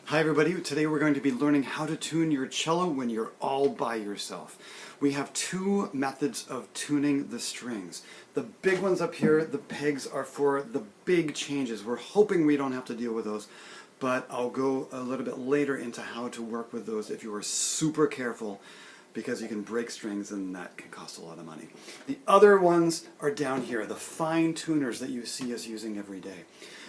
Hi everybody, today we're going to be learning how to tune your cello when you're all by yourself. We have two methods of tuning the strings. The big ones up here, the pegs, are for the big changes. We're hoping we don't have to deal with those, but I'll go a little bit later into how to work with those if you are super careful, because you can break strings and that can cost a lot of money. The other ones are down here, the fine tuners that you see us using every day.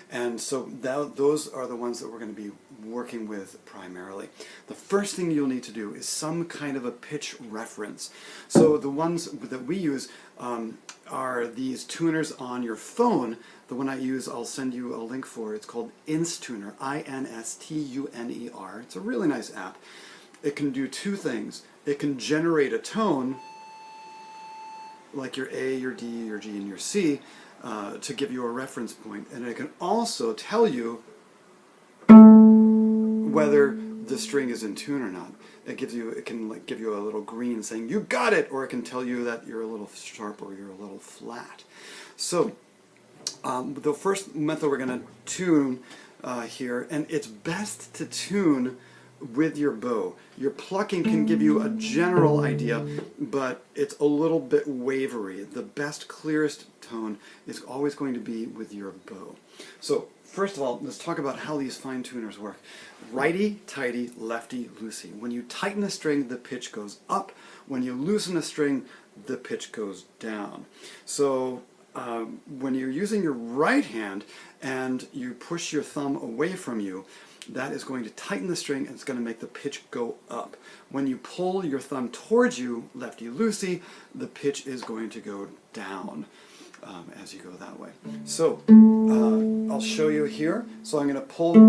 And so those are the ones that we're going to be working with primarily. The first thing you'll need to do is some kind of a pitch reference. So the ones that we use are these tuners on your phone. The one I use, I'll send you a link for. It's called instuner, I-N-S-T-U-N-E-R. It's a really nice app. It can do two things. It can generate a tone, like your A, your D, your G, and your C, to give you a reference point. And it can also tell you whether the string is in tune or not. It can like give you a little green saying you got it, or it can tell you that you're a little sharp or you're a little flat. So the first method we're going to tune here, and it's best to tune with your bow. Your plucking can give you a general idea, but it's a little bit wavery. The best, clearest tone is always going to be with your bow. So first of all, let's talk about how these fine tuners work. Righty, tighty, lefty, loosey. When you tighten a string, the pitch goes up. When you loosen a string, the pitch goes down. So when you're using your right hand and you push your thumb away from you, that is going to tighten the string and it's going to make the pitch go up. When you pull your thumb towards you, lefty-loosey, the pitch is going to go down as you go that way. So I'll show you here. So I'm going to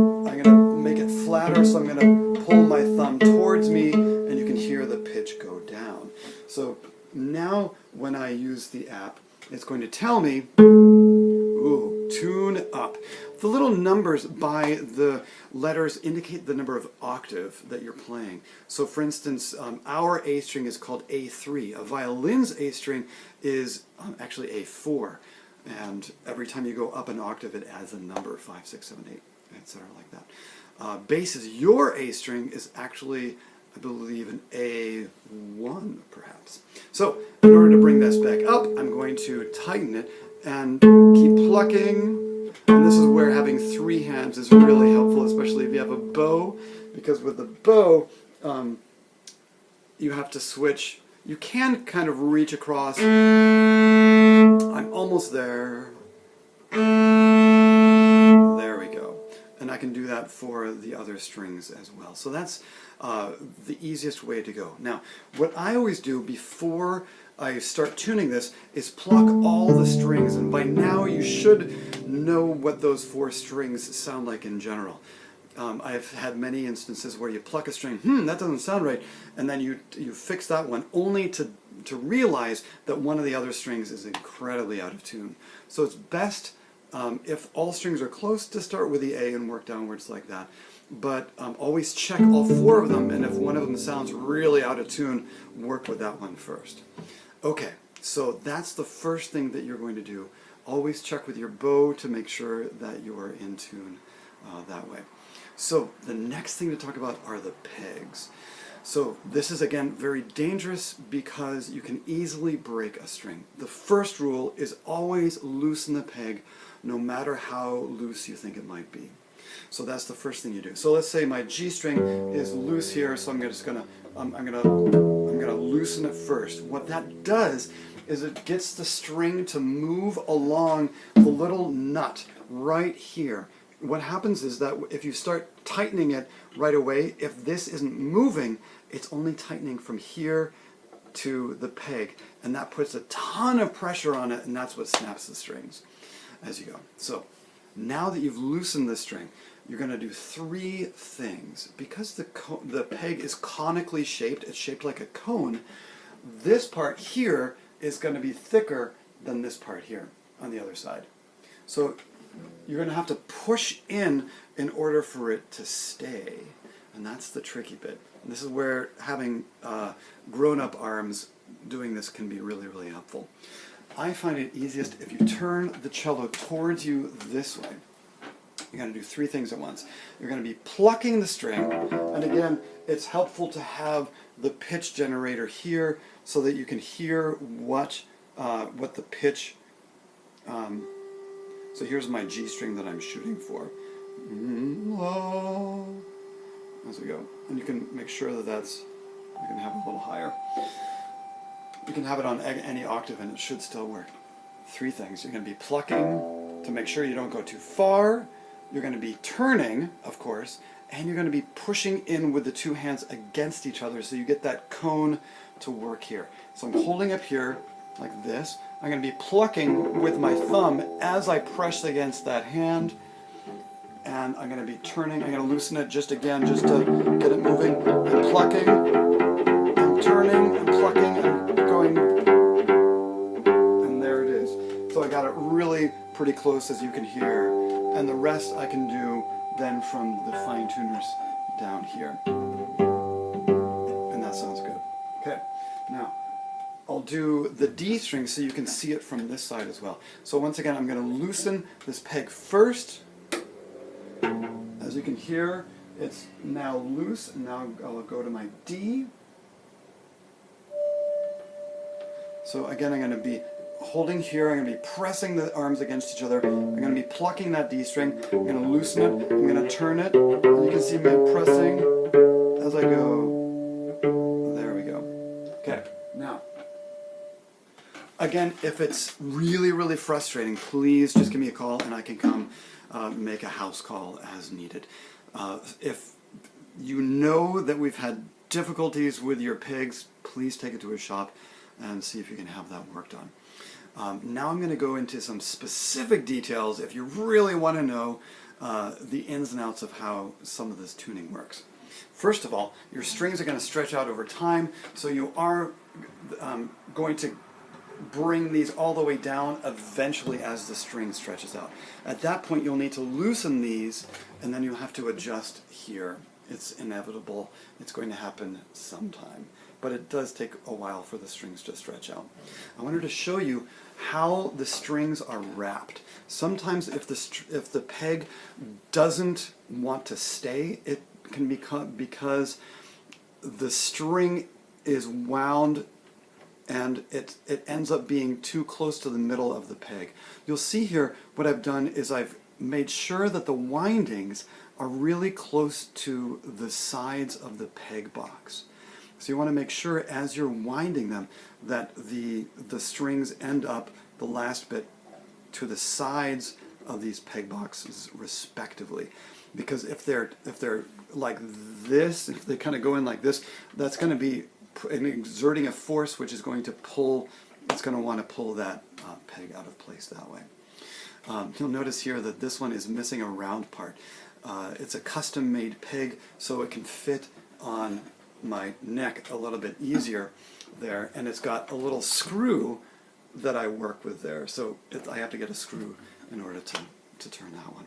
make it flatter, so I'm going to pull my thumb towards me and you can hear the pitch go down. So now when I use the app, it's going to tell me, ooh, tune up. The little numbers by the letters indicate the number of octave that you're playing. So for instance, our A string is called A3. A violin's A string is actually A4. And every time you go up an octave, it adds a number, 5, 6, 7, 8, etc. like that. Bass's, your A string is actually, I believe, an A1, perhaps. So in order to bring this back up, I'm going to tighten it and keep plucking. And this is where having three hands is really helpful, especially if you have a bow, because with the bow, you have to switch. You can kind of reach across. I'm almost there. There we go. And I can do that for the other strings as well. So that's the easiest way to go. Now, what I always do before I start tuning this is pluck all the strings, and by now you should know what those four strings sound like in general. I've had many instances where you pluck a string, that doesn't sound right, and then you fix that one only to realize that one of the other strings is incredibly out of tune. So it's best if all strings are close to start with the A and work downwards like that. But always check all four of them, and if one of them sounds really out of tune, work with that one first. Okay, so that's the first thing that you're going to do. Always check with your bow to make sure that you are in tune that way. So the next thing to talk about are the pegs. So this is, again, very dangerous because you can easily break a string. The first rule is always loosen the peg, no matter how loose you think it might be. So that's the first thing you do. So let's say my G string is loose here, so I'm gonna loosen it first. What that does is it gets the string to move along the little nut right here. What happens is that if you start tightening it right away, if this isn't moving, it's only tightening from here to the peg, and that puts a ton of pressure on it, and that's what snaps the strings as you go. So now that you've loosened the string, you're going to do three things. Because the peg is conically shaped, it's shaped like a cone, this part here is going to be thicker than this part here on the other side. So you're going to have to push in order for it to stay. And that's the tricky bit. And this is where having grown-up arms doing this can be really, really helpful. I find it easiest if you turn the cello towards you this way. You're going to do three things at once. You're going to be plucking the string, and again, it's helpful to have the pitch generator here so that you can hear what the pitch. So here's my G string that I'm shooting for. As we go, and you can make sure that you can have it a little higher. You can have it on any octave, and it should still work. Three things. You're going to be plucking to make sure you don't go too far. You're going to be turning, of course, and you're going to be pushing in with the two hands against each other so you get that cone to work here. So I'm holding up here like this. I'm going to be plucking with my thumb as I press against that hand, and I'm going to be turning. I'm going to loosen it just to get it moving, and plucking, and turning, and plucking, and going, and there it is. So I got it really pretty close, as you can hear, and the rest I can do then from the fine tuners down here. And that sounds good. Okay, now I'll do the D string so you can see it from this side as well. So once again, I'm going to loosen this peg first. As you can hear, it's now loose, and now I'll go to my D. So again, I'm going to be holding here, I'm going to be pressing the arms against each other, I'm going to be plucking that D string, I'm going to loosen it, I'm going to turn it, and you can see me pressing as I go. There we go. Okay, now, again, if it's really, really frustrating, please just give me a call and I can come make a house call as needed. If you know that we've had difficulties with your pigs, please take it to a shop and see if you can have that worked on. Now I'm going to go into some specific details if you really want to know the ins and outs of how some of this tuning works. First of all, your strings are going to stretch out over time, so you are going to bring these all the way down eventually as the string stretches out. At that point, you'll need to loosen these, and then you'll have to adjust here. It's inevitable. It's going to happen sometime. But it does take a while for the strings to stretch out. I wanted to show you how the strings are wrapped. Sometimes if the peg doesn't want to stay, it can be because the string is wound and it ends up being too close to the middle of the peg. You'll see here what I've done is I've made sure that the windings are really close to the sides of the peg box. So you want to make sure as you're winding them that the strings end up, the last bit, to the sides of these peg boxes respectively. Because if they're like this, if they kind of go in like this, that's going to be exerting a force which is going to pull, it's going to want to pull that peg out of place that way. You'll notice here that this one is missing a round part. It's a custom-made peg, so it can fit on my neck a little bit easier there, and it's got a little screw that I work with there, so I have to get a screw in order to turn that one.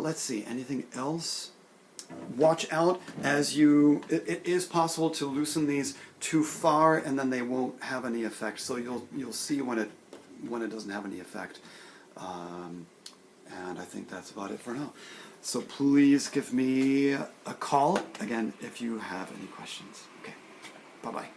Let's see, anything else? Watch out as it is possible to loosen these too far and then they won't have any effect, so you'll see when it doesn't have any effect. And I think that's about it for now. So please give me a call, again, if you have any questions. Okay, bye-bye.